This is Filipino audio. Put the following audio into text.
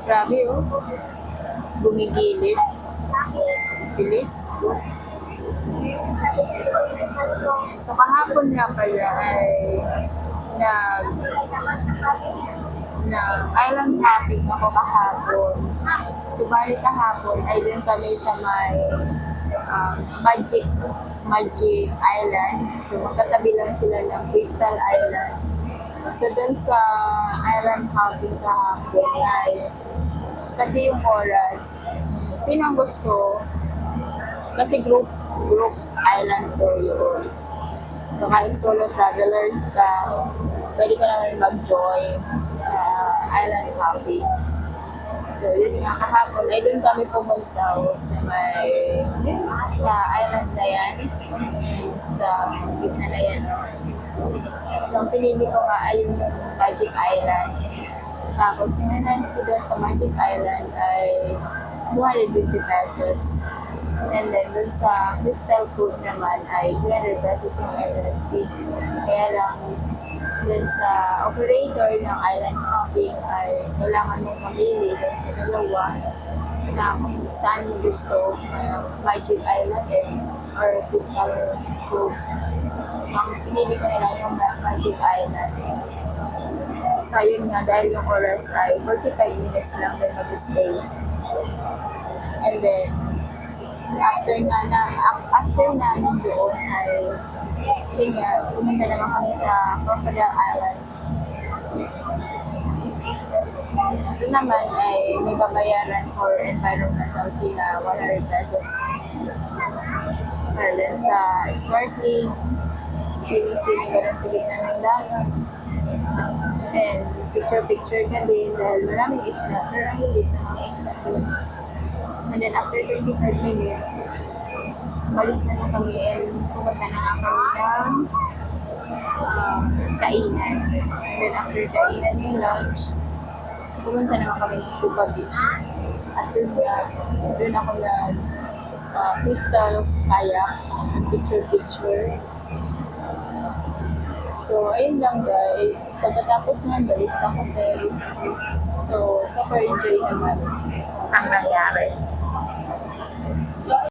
Grabe oh. Gumigilid. Bilis. Boost. So kahapon nga pala ay nag island hopping ako kahapon. Subalit kahapon ay din kami sa may Magic Island. So magkatabi lang sila ng Crystal Island. So dun sa island hopping kahapon ay kasi yung oras, sino ang gusto? Kasi group island tour yun. So kahit solo travelers ka, pwede ka naman mag-join sa island hopping. So yun nga, kahapon ay doon kami pumunta sa island na yan, sa gitna na yan. So ang pinili ko nga ay yung Magic Island. Tapos yung entrance ko doon sa Magic Island ay 250 pesos. And then dun sa Crystal Food naman ay 300 pesos yung entrance fee. Kaya lang dun sa operator ng island hopping ay kailangan mong mamili dun sa dalawa na kung saan mo gusto, Magic Island or Crystal Food. So ang pinili ko nila yung Magic Island. So yun nga, dahil yung oras ay 45 minutes lang din mag-stay. And then after namin doon ay yun nga, pumunta naman kami sa Crocodile Island. Doon naman ay may babayaran for environmental fee na 100 pesos. And then sa snorkeling, swimming ka rin sa gitna ng dagat. And picture ka din dahil maraming isla, pero ang hilit sa mga isla doon. And then after 25 minutes, balis na kami and pumunta na nga kami ng kainan. And then after kainan yung lunch, pumunta na kami ng Tuba Beach. At doon ako na crystal kayak, picture. So, ayun lang guys. Pagkatapos na balik sa hotel. So, super enjoy naman ang nangyari.